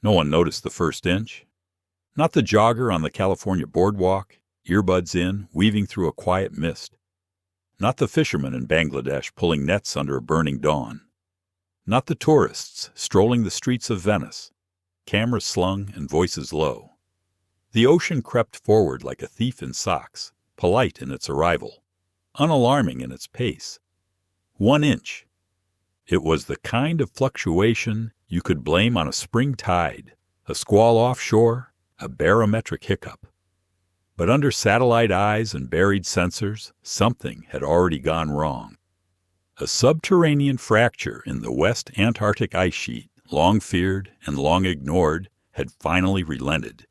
No one noticed the first inch. Not the jogger on the California boardwalk, earbuds in, weaving through a quiet mist. Not the fisherman in Bangladesh pulling nets under a burning dawn. Not the tourists strolling the streets of Venice, cameras slung and voices low. The ocean crept forward like a thief in socks, polite in its arrival, unalarming in its pace. 1 inch. It was the kind of fluctuation you could blame on a spring tide, a squall offshore, a barometric hiccup. But under satellite eyes and buried sensors, something had already gone wrong. A subterranean fracture in the West Antarctic ice sheet, long feared and long ignored, had finally relented.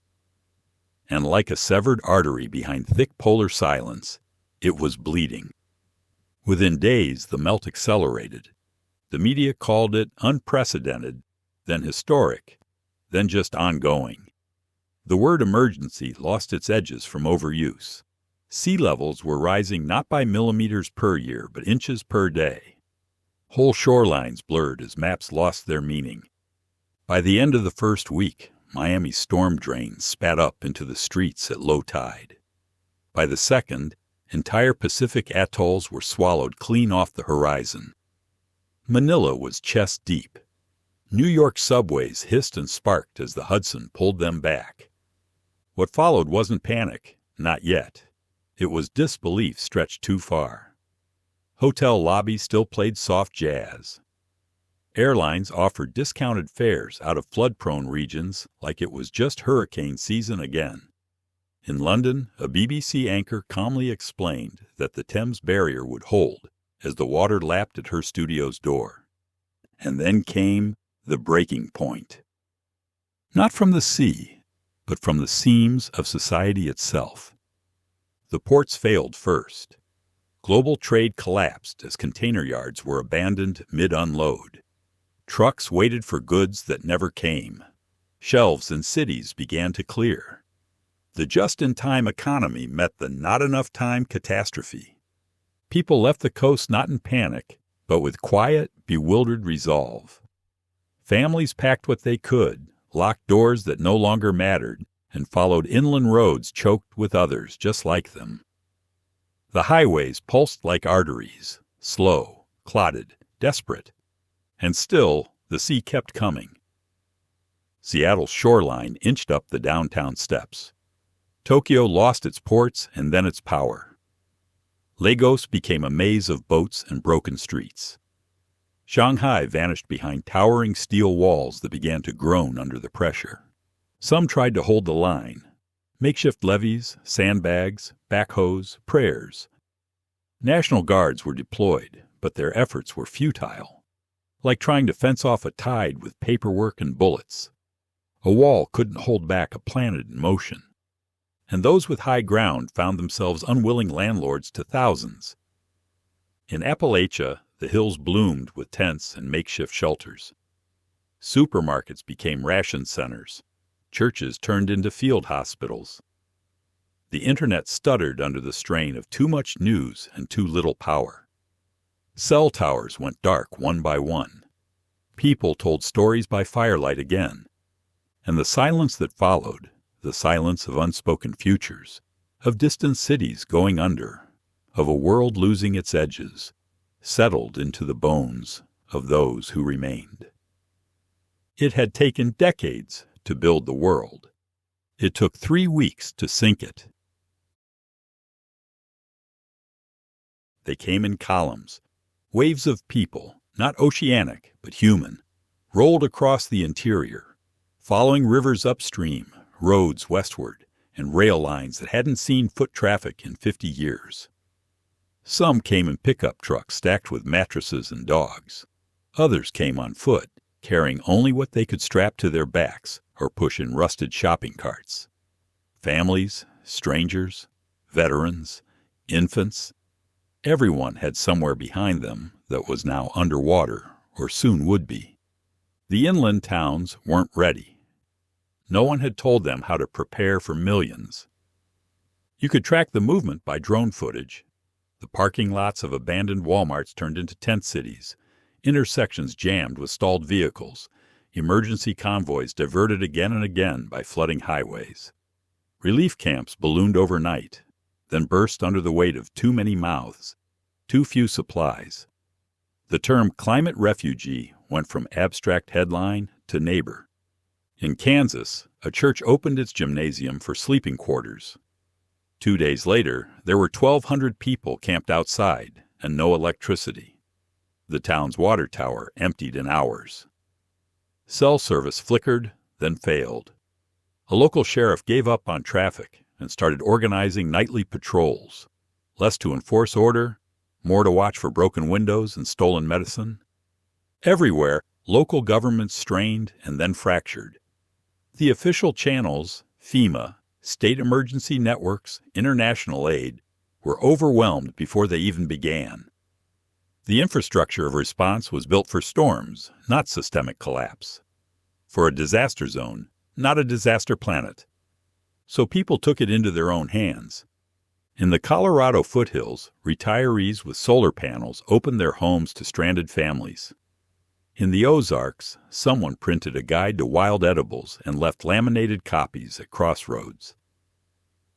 And like a severed artery behind thick polar silence, it was bleeding. Within days, the melt accelerated. The media called it unprecedented, then historic, then just ongoing. The word emergency lost its edges from overuse. Sea levels were rising not by millimeters per year, but inches per day. Whole shorelines blurred as maps lost their meaning. By the end of the first week, Miami's storm drains spat up into the streets at low tide. By the second, entire Pacific atolls were swallowed clean off the horizon. Manila was chest deep. New York subways hissed and sparked as the Hudson pulled them back. What followed wasn't panic, not yet. It was disbelief stretched too far. Hotel lobbies still played soft jazz. Airlines offered discounted fares out of flood-prone regions like it was just hurricane season again. In London, a BBC anchor calmly explained that the Thames barrier would hold as the water lapped at her studio's door. And then came the breaking point. Not from the sea, but from the seams of society itself. The ports failed first. Global trade collapsed as container yards were abandoned mid-unload. Trucks waited for goods that never came. Shelves in cities began to clear. The just-in-time economy met the not-enough-time catastrophe. People left the coast not in panic, but with quiet, bewildered resolve. Families packed what they could, locked doors that no longer mattered, and followed inland roads choked with others just like them. The highways pulsed like arteries, slow, clotted, desperate. And still, the sea kept coming. Seattle's shoreline inched up the downtown steps. Tokyo lost its ports and then its power. Lagos became a maze of boats and broken streets. Shanghai vanished behind towering steel walls that began to groan under the pressure. Some tried to hold the line. Makeshift levees, sandbags, backhoes, prayers. National guards were deployed, but their efforts were futile. Like trying to fence off a tide with paperwork and bullets. A wall couldn't hold back a planet in motion. And those with high ground found themselves unwilling landlords to thousands. In Appalachia, the hills bloomed with tents and makeshift shelters. Supermarkets became ration centers. Churches turned into field hospitals. The internet stuttered under the strain of too much news and too little power. Cell towers went dark one by one. People told stories by firelight again. And the silence that followed, the silence of unspoken futures, of distant cities going under, of a world losing its edges, settled into the bones of those who remained. It had taken decades to build the world. It took 3 weeks to sink it. They came in columns. Waves of people, not oceanic, but human, rolled across the interior, following rivers upstream, roads westward, and rail lines that hadn't seen foot traffic in 50 years. Some came in pickup trucks stacked with mattresses and dogs. Others came on foot, carrying only what they could strap to their backs or push in rusted shopping carts. Families, strangers, veterans, infants, everyone had somewhere behind them that was now underwater or soon would be. The inland towns weren't ready. No one had told them how to prepare for millions. You could track the movement by drone footage. The parking lots of abandoned Walmarts turned into tent cities, intersections jammed with stalled vehicles, emergency convoys diverted again and again by flooding highways. Relief camps ballooned overnight, then burst under the weight of too many mouths, too few supplies. The term climate refugee went from abstract headline to neighbor. In Kansas, a church opened its gymnasium for sleeping quarters. 2 days later, there were 1,200 people camped outside and no electricity. The town's water tower emptied in hours. Cell service flickered, then failed. A local sheriff gave up on traffic and started organizing nightly patrols, less to enforce order, more to watch for broken windows and stolen medicine. Everywhere, local governments strained and then fractured. The official channels, FEMA, state emergency networks, international aid, were overwhelmed before they even began. The infrastructure of response was built for storms, not systemic collapse. For a disaster zone, not a disaster planet. So people took it into their own hands. In the Colorado foothills, retirees with solar panels opened their homes to stranded families. In the Ozarks, someone printed a guide to wild edibles and left laminated copies at crossroads.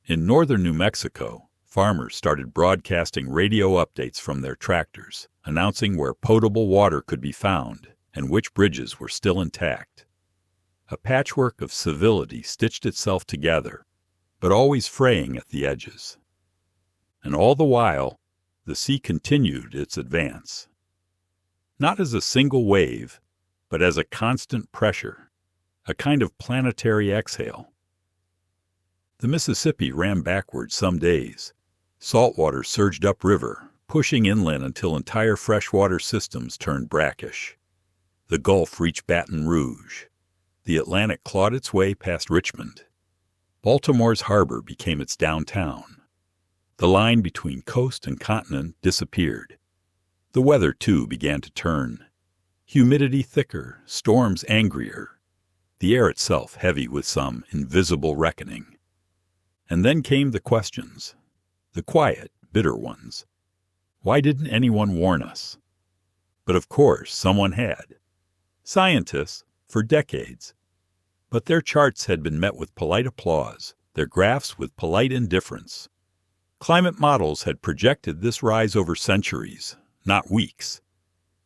In northern New Mexico, farmers started broadcasting radio updates from their tractors, announcing where potable water could be found and which bridges were still intact. A patchwork of civility stitched itself together, but always fraying at the edges. And all the while, the sea continued its advance. Not as a single wave, but as a constant pressure, a kind of planetary exhale. The Mississippi ran backward some days. Salt water surged upriver, pushing inland until entire freshwater systems turned brackish. The Gulf reached Baton Rouge. The Atlantic clawed its way past Richmond. Baltimore's harbor became its downtown. The line between coast and continent disappeared. The weather, too, began to turn. Humidity thicker, storms angrier, the air itself heavy with some invisible reckoning. And then came the questions, the quiet, bitter ones. Why didn't anyone warn us? But of course, someone had. Scientists, for decades. But their charts had been met with polite applause, their graphs with polite indifference. Climate models had projected this rise over centuries, not weeks.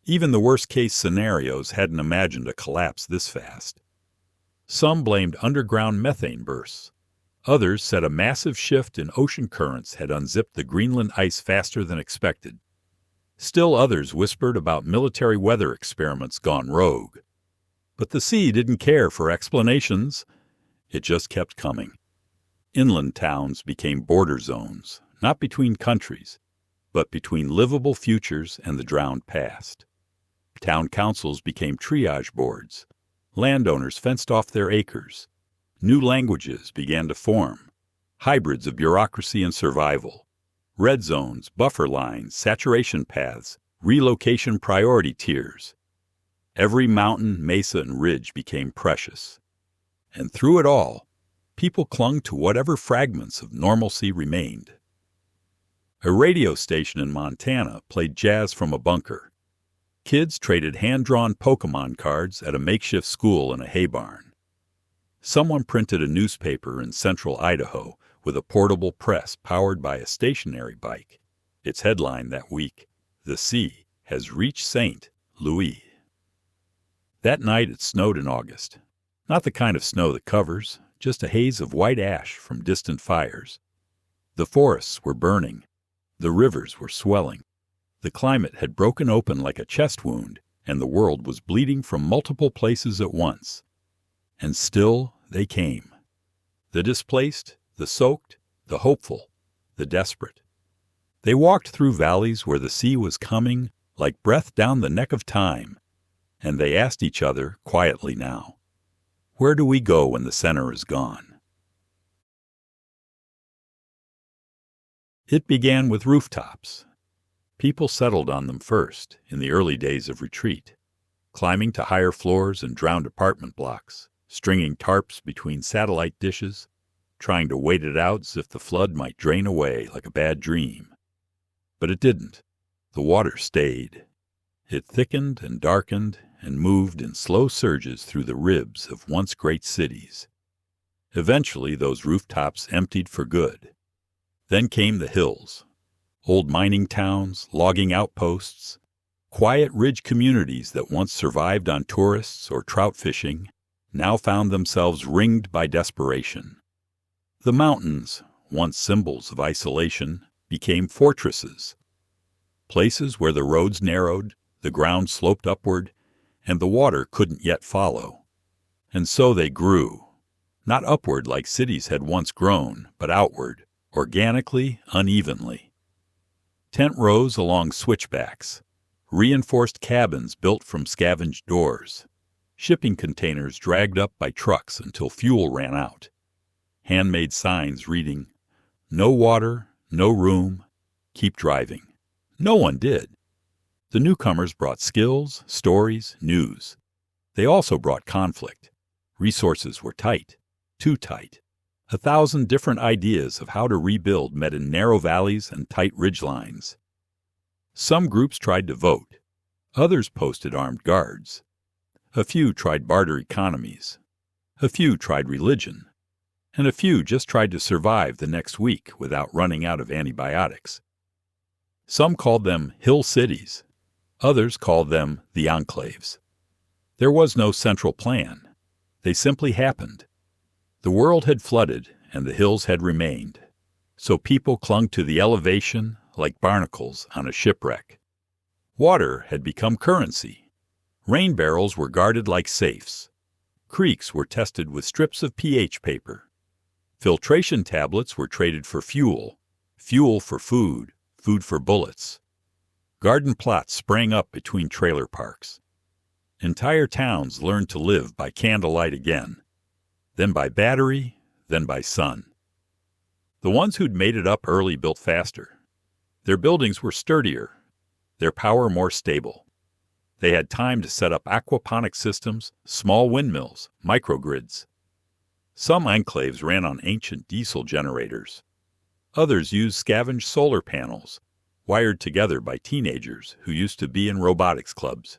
Even the worst-case scenarios hadn't imagined a collapse this fast. Some blamed underground methane bursts. Others said a massive shift in ocean currents had unzipped the Greenland ice faster than expected. Still others whispered about military weather experiments gone rogue. But the sea didn't care for explanations. It just kept coming. Inland towns became border zones, not between countries, but between livable futures and the drowned past. Town councils became triage boards. Landowners fenced off their acres. New languages began to form, hybrids of bureaucracy and survival. Red zones, buffer lines, saturation paths, relocation priority tiers. Every mountain, mesa, and ridge became precious. And through it all, people clung to whatever fragments of normalcy remained. A radio station in Montana played jazz from a bunker. Kids traded hand-drawn Pokemon cards at a makeshift school in a hay barn. Someone printed a newspaper in central Idaho with a portable press powered by a stationary bike. Its headline that week, "The Sea Has Reached St. Louis." That night it snowed in August. Not the kind of snow that covers, just a haze of white ash from distant fires. The forests were burning. The rivers were swelling. The climate had broken open like a chest wound, and the world was bleeding from multiple places at once. And still they came. The displaced, the soaked, the hopeful, the desperate. They walked through valleys where the sea was coming like breath down the neck of time, and they asked each other quietly now, where do we go when the center is gone? It began with rooftops. People settled on them first in the early days of retreat, climbing to higher floors and drowned apartment blocks, stringing tarps between satellite dishes, trying to wait it out as if the flood might drain away like a bad dream. But it didn't. The water stayed. It thickened and darkened and moved in slow surges through the ribs of once great cities. Eventually, those rooftops emptied for good. Then came the hills, old mining towns, logging outposts, quiet ridge communities that once survived on tourists or trout fishing now found themselves ringed by desperation. The mountains, once symbols of isolation, became fortresses, places where the roads narrowed, the ground sloped upward, and the water couldn't yet follow. And so they grew, not upward like cities had once grown, but outward, organically, unevenly. Tent rows along switchbacks, reinforced cabins built from scavenged doors, shipping containers dragged up by trucks until fuel ran out, handmade signs reading, "No water, no room, keep driving." No one did. The newcomers brought skills, stories, news. They also brought conflict. Resources were tight, too tight. 1,000 different ideas of how to rebuild met in narrow valleys and tight ridgelines. Some groups tried to vote. Others posted armed guards. A few tried barter economies. A few tried religion. And a few just tried to survive the next week without running out of antibiotics. Some called them hill cities. Others called them the enclaves. There was no central plan. They simply happened. The world had flooded, and the hills had remained. So people clung to the elevation like barnacles on a shipwreck. Water had become currency. Rain barrels were guarded like safes. Creeks were tested with strips of pH paper. Filtration tablets were traded for fuel, fuel for food, food for bullets. Garden plots sprang up between trailer parks. Entire towns learned to live by candlelight again, then by battery, then by sun. The ones who'd made it up early built faster. Their buildings were sturdier, their power more stable. They had time to set up aquaponic systems, small windmills, microgrids. Some enclaves ran on ancient diesel generators. Others used scavenged solar panels, wired together by teenagers who used to be in robotics clubs.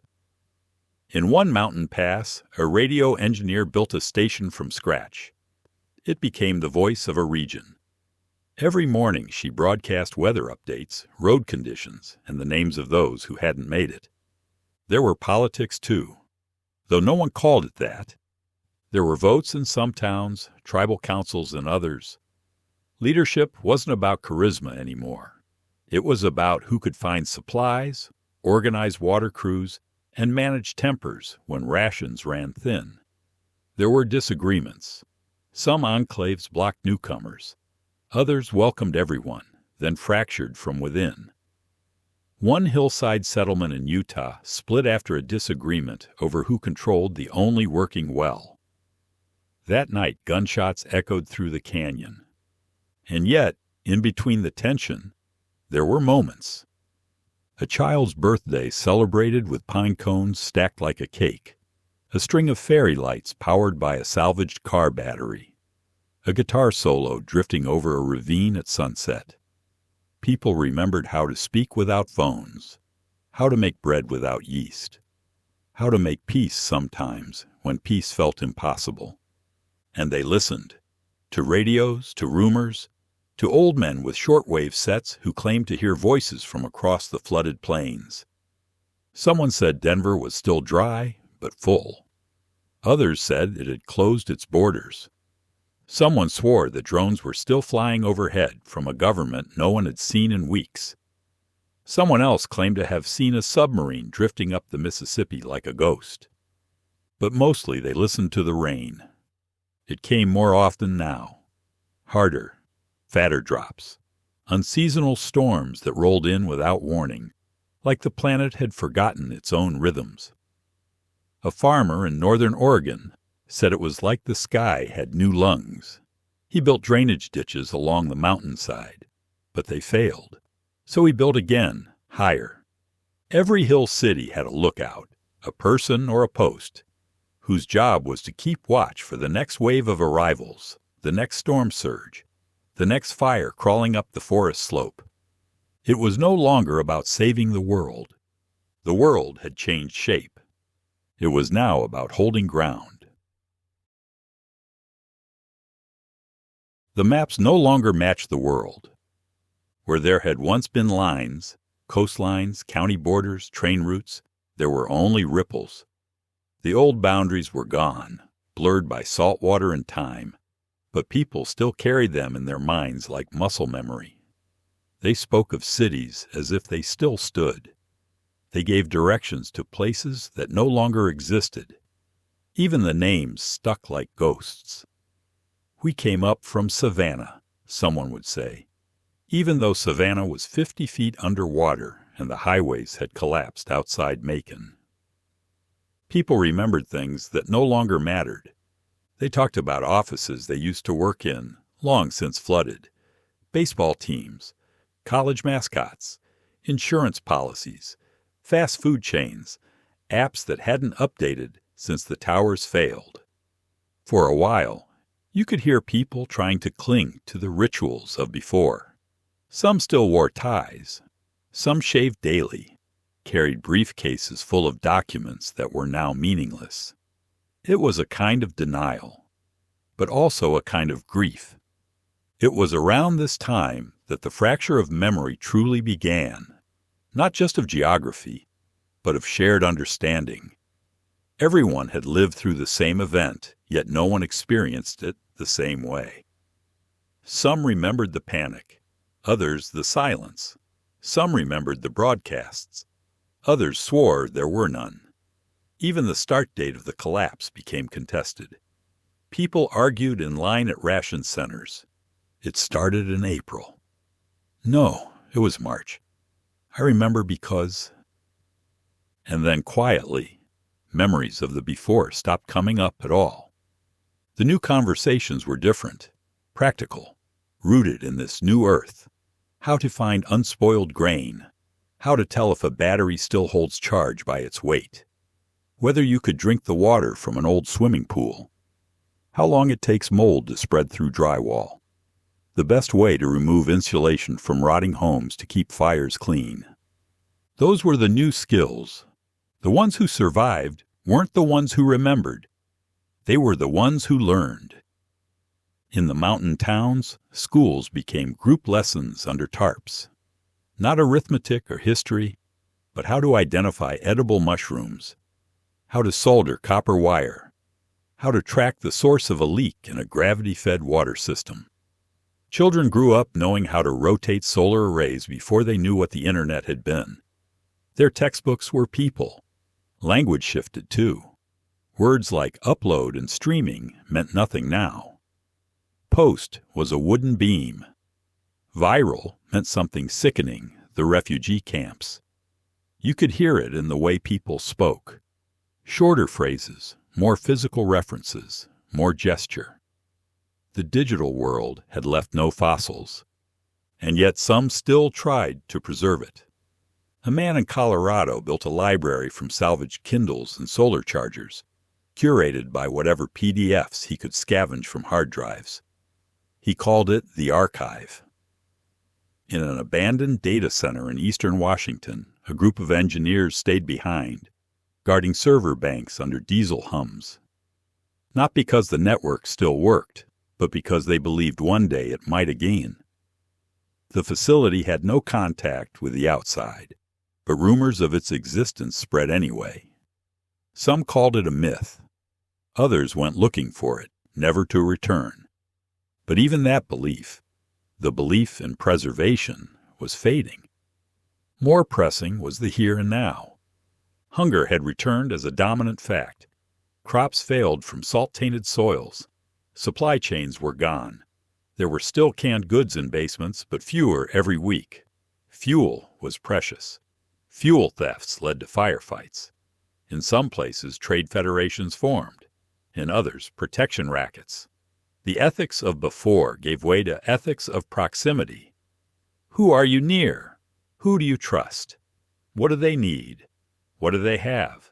In one mountain pass, a radio engineer built a station from scratch. It became the voice of a region. Every morning she broadcast weather updates, road conditions, and the names of those who hadn't made it. There were politics too, though no one called it that. There were votes in some towns, tribal councils in others. Leadership wasn't about charisma anymore. It was about who could find supplies, organize water crews, and manage tempers when rations ran thin. There were disagreements. Some enclaves blocked newcomers. Others welcomed everyone, then fractured from within. One hillside settlement in Utah split after a disagreement over who controlled the only working well. That night, gunshots echoed through the canyon. And yet, in between the tension, there were moments. A child's birthday celebrated with pine cones stacked like a cake. A string of fairy lights powered by a salvaged car battery. A guitar solo drifting over a ravine at sunset. People remembered how to speak without phones, how to make bread without yeast, how to make peace sometimes when peace felt impossible. And they listened, to radios, to rumors, to old men with shortwave sets who claimed to hear voices from across the flooded plains. Someone said Denver was still dry, but full. Others said it had closed its borders. Someone swore that drones were still flying overhead from a government no one had seen in weeks. Someone else claimed to have seen a submarine drifting up the Mississippi like a ghost. But mostly they listened to the rain. It came more often now, harder, fatter drops, unseasonal storms that rolled in without warning, like the planet had forgotten its own rhythms. A farmer in northern Oregon said it was like the sky had new lungs. He built drainage ditches along the mountainside, but they failed. So he built again, higher. Every hill city had a lookout, a person or a post, whose job was to keep watch for the next wave of arrivals, the next storm surge, the next fire crawling up the forest slope. It was no longer about saving the world. The world had changed shape. It was now about holding ground. The maps no longer matched the world. Where there had once been lines, coastlines, county borders, train routes, there were only ripples. The old boundaries were gone, blurred by salt water and time, but people still carried them in their minds like muscle memory. They spoke of cities as if they still stood. They gave directions to places that no longer existed. Even the names stuck like ghosts. We came up from Savannah, someone would say, even though Savannah was 50 feet underwater and the highways had collapsed outside Macon. People remembered things that no longer mattered. They talked about offices they used to work in, long since flooded, baseball teams, college mascots, insurance policies, fast food chains, apps that hadn't updated since the towers failed. For a while, you could hear people trying to cling to the rituals of before. Some still wore ties. Some shaved daily, carried briefcases full of documents that were now meaningless. It was a kind of denial, but also a kind of grief. It was around this time that the fracture of memory truly began, not just of geography, but of shared understanding. Everyone had lived through the same event, yet no one experienced it the same way. Some remembered the panic, others the silence. Some remembered the broadcasts. Others swore there were none. Even the start date of the collapse became contested. People argued in line at ration centers. It started in April. No, it was March. I remember because... And then quietly, memories of the before stopped coming up at all. The new conversations were different, practical, rooted in this new earth. How to find unspoiled grain. How to tell if a battery still holds charge by its weight. Whether you could drink the water from an old swimming pool. How long it takes mold to spread through drywall. The best way to remove insulation from rotting homes to keep fires clean. Those were the new skills. The ones who survived weren't the ones who remembered. They were the ones who learned. In the mountain towns, schools became group lessons under tarps. Not arithmetic or history, but how to identify edible mushrooms, how to solder copper wire, how to track the source of a leak in a gravity-fed water system. Children grew up knowing how to rotate solar arrays before they knew what the internet had been. Their textbooks were people. Language shifted, too. Words like upload and streaming meant nothing now. Post was a wooden beam. Viral meant something sickening, the refugee camps. You could hear it in the way people spoke. Shorter phrases, more physical references, more gesture. The digital world had left no fossils, and yet some still tried to preserve it. A man in Colorado built a library from salvaged Kindles and solar chargers, curated by whatever PDFs he could scavenge from hard drives. He called it the Archive. In an abandoned data center in eastern Washington, a group of engineers stayed behind, guarding server banks under diesel hums. Not because the network still worked, but because they believed one day it might again. The facility had no contact with the outside, but rumors of its existence spread anyway. Some called it a myth. Others went looking for it, never to return. But even that belief, the belief in preservation, was fading. More pressing was the here and now. Hunger had returned as a dominant fact. Crops failed from salt-tainted soils. Supply chains were gone. There were still canned goods in basements, but fewer every week. Fuel was precious. Fuel thefts led to firefights. In some places, trade federations formed. In others, protection rackets. The ethics of before gave way to ethics of proximity. Who are you near? Who do you trust? What do they need? What do they have?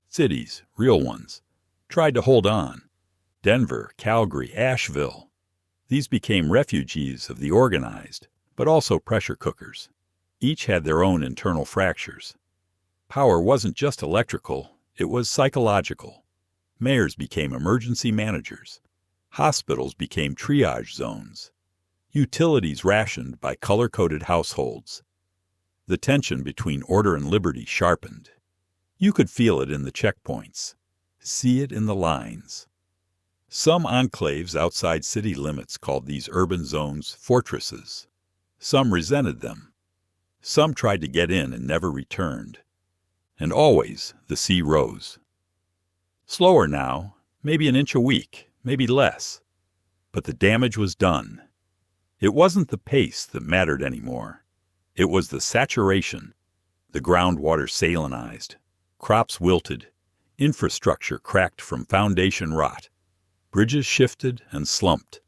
Cities, real ones, tried to hold on. Denver, Calgary, Asheville. These became refugees of the organized, but also pressure cookers. Each had their own internal fractures. Power wasn't just electrical, it was psychological. Mayors became emergency managers. Hospitals became triage zones. Utilities rationed by color-coded households. The tension between order and liberty sharpened. You could feel it in the checkpoints, see it in the lines. Some enclaves outside city limits called these urban zones fortresses. Some resented them. Some tried to get in and never returned. And always the sea rose. Slower now, maybe an inch a week, maybe less. But the damage was done. It wasn't the pace that mattered anymore. It was the saturation. The groundwater salinized. Crops wilted. Infrastructure cracked from foundation rot. Bridges shifted and slumped.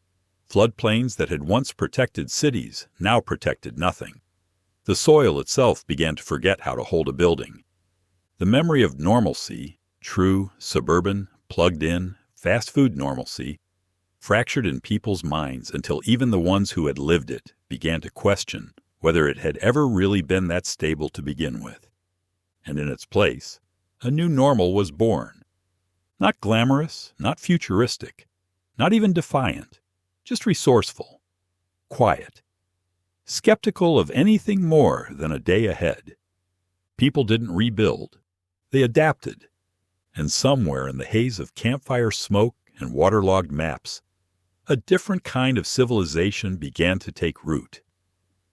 Floodplains that had once protected cities now protected nothing. The soil itself began to forget how to hold a building. The memory of normalcy, true, suburban, plugged-in, fast-food normalcy, fractured in people's minds until even the ones who had lived it began to question whether it had ever really been that stable to begin with. And in its place, a new normal was born. Not glamorous, not futuristic, not even defiant, just resourceful, quiet, skeptical of anything more than a day ahead. People didn't rebuild, they adapted, and somewhere in the haze of campfire smoke and waterlogged maps, a different kind of civilization began to take root.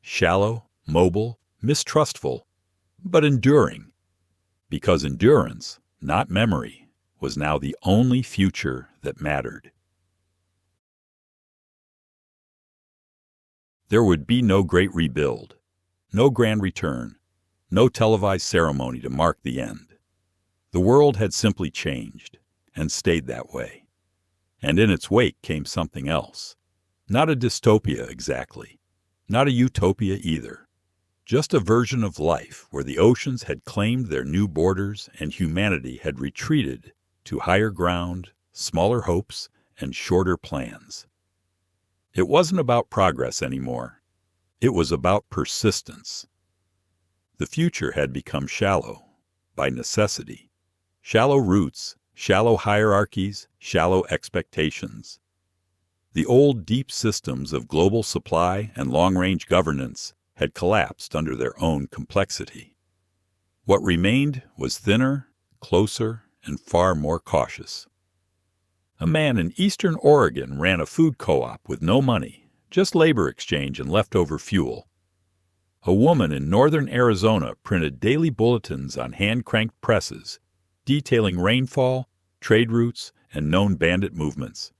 Shallow, mobile, mistrustful, but enduring, because endurance, not memory, was now the only future that mattered. There would be no great rebuild, no grand return, no televised ceremony to mark the end. The world had simply changed, and stayed that way. And in its wake came something else. Not a dystopia exactly, not a utopia either. Just a version of life where the oceans had claimed their new borders and humanity had retreated to higher ground, smaller hopes, and shorter plans. It wasn't about progress anymore. It was about persistence. The future had become shallow, by necessity. Shallow roots, shallow hierarchies, shallow expectations. The old deep systems of global supply and long-range governance had collapsed under their own complexity. What remained was thinner, closer, and far more cautious. A man in eastern Oregon ran a food co-op with no money, just labor exchange and leftover fuel. A woman in northern Arizona printed daily bulletins on hand-cranked presses, detailing rainfall, trade routes, and known bandit movements.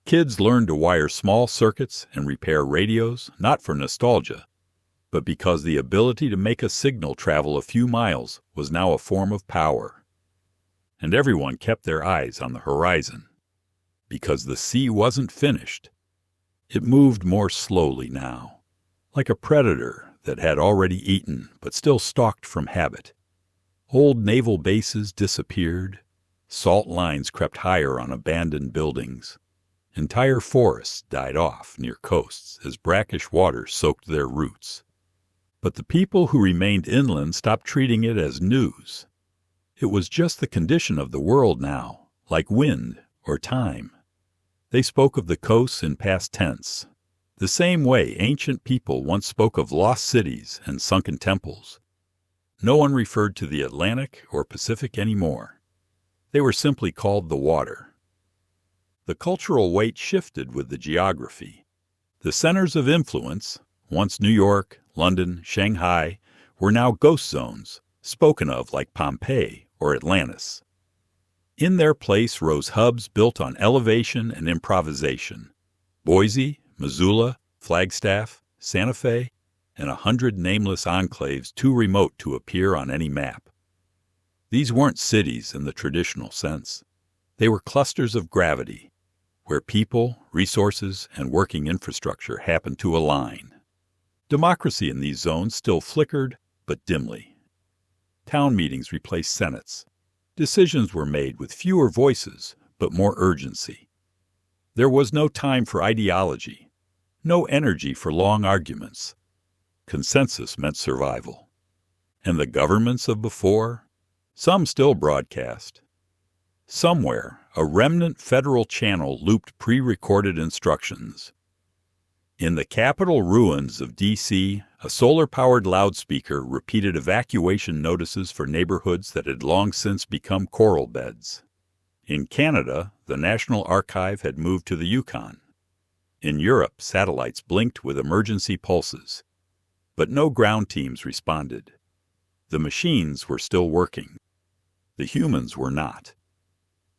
Kids learned to wire small circuits and repair radios, not for nostalgia, but because the ability to make a signal travel a few miles was now a form of power. And everyone kept their eyes on the horizon, because the sea wasn't finished. It moved more slowly now, like a predator that had already eaten but still stalked from habit. Old naval bases disappeared, salt lines crept higher on abandoned buildings. Entire forests died off near coasts as brackish water soaked their roots. But the people who remained inland stopped treating it as news. It was just the condition of the world now, like wind or time. They spoke of the coasts in past tense, the same way ancient people once spoke of lost cities and sunken temples. No one referred to the Atlantic or Pacific anymore. They were simply called the water. The cultural weight shifted with the geography. The centers of influence, once New York, London, Shanghai, were now ghost zones, spoken of like Pompeii or Atlantis. In their place rose hubs built on elevation and improvisation. Boise, Missoula, Flagstaff, Santa Fe, and 100 nameless enclaves too remote to appear on any map. These weren't cities in the traditional sense. They were clusters of gravity, where people, resources, and working infrastructure happened to align. Democracy in these zones still flickered, but dimly. Town meetings replaced senates. Decisions were made with fewer voices, but more urgency. There was no time for ideology, no energy for long arguments. Consensus meant survival. And the governments of before? Some still broadcast. Somewhere, a remnant federal channel looped pre-recorded instructions. In the Capitol ruins of D.C., a solar-powered loudspeaker repeated evacuation notices for neighborhoods that had long since become coral beds. In Canada, the National Archive had moved to the Yukon. In Europe, satellites blinked with emergency pulses. But no ground teams responded. The machines were still working. The humans were not.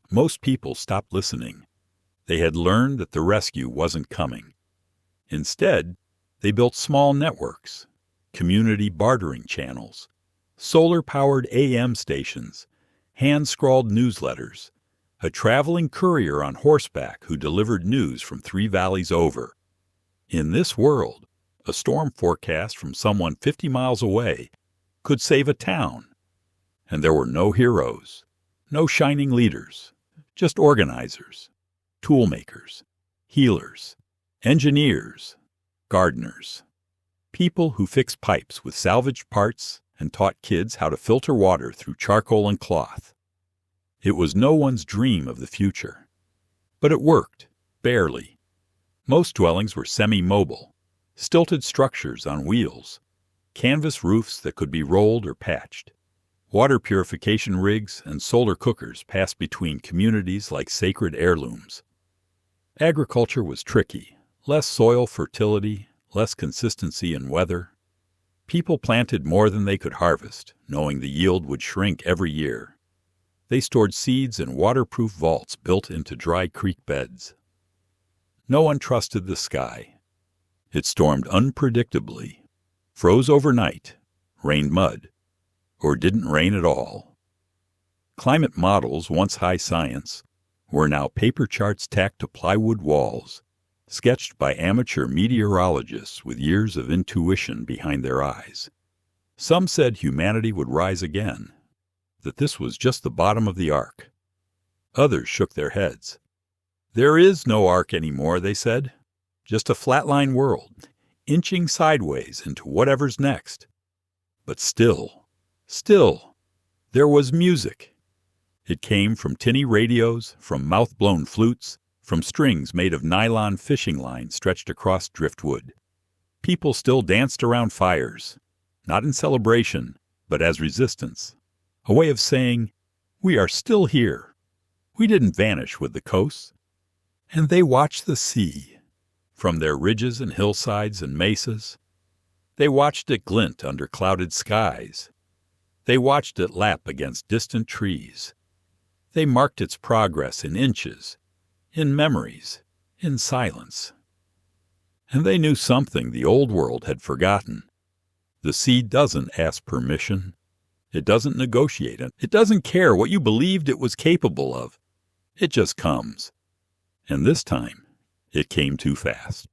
Most people stopped listening. They had learned that the rescue wasn't coming. Instead, they built small networks, community bartering channels, solar-powered AM stations, hand-scrawled newsletters, a traveling courier on horseback who delivered news from 3 valleys over. In this world, a storm forecast from someone 50 miles away could save a town. And there were no heroes, no shining leaders, just organizers, toolmakers, healers, engineers, gardeners, people who fixed pipes with salvaged parts and taught kids how to filter water through charcoal and cloth. It was no one's dream of the future. But it worked, barely. Most dwellings were semi-mobile, stilted structures on wheels, canvas roofs that could be rolled or patched. Water purification rigs and solar cookers passed between communities like sacred heirlooms. Agriculture was tricky, less soil fertility, less consistency in weather. People planted more than they could harvest, knowing the yield would shrink every year. They stored seeds in waterproof vaults built into dry creek beds. No one trusted the sky. It stormed unpredictably, froze overnight, rained mud, or didn't rain at all. Climate models, once high science, were now paper charts tacked to plywood walls, sketched by amateur meteorologists with years of intuition behind their eyes. Some said humanity would rise again, that this was just the bottom of the arc. Others shook their heads. There is no arc anymore, they said. Just a flatline world, inching sideways into whatever's next. But still, there was music. It came from tinny radios, from mouth-blown flutes, from strings made of nylon fishing line stretched across driftwood. People still danced around fires, not in celebration, but as resistance. A way of saying, we are still here. We didn't vanish with the coasts. And they watched the sea, from their ridges and hillsides and mesas. They watched it glint under clouded skies. They watched it lap against distant trees. They marked its progress in inches, in memories, in silence. And they knew something the old world had forgotten. The sea doesn't ask permission. It doesn't negotiate it. It doesn't care what you believed it was capable of. It just comes. And this time, it came too fast.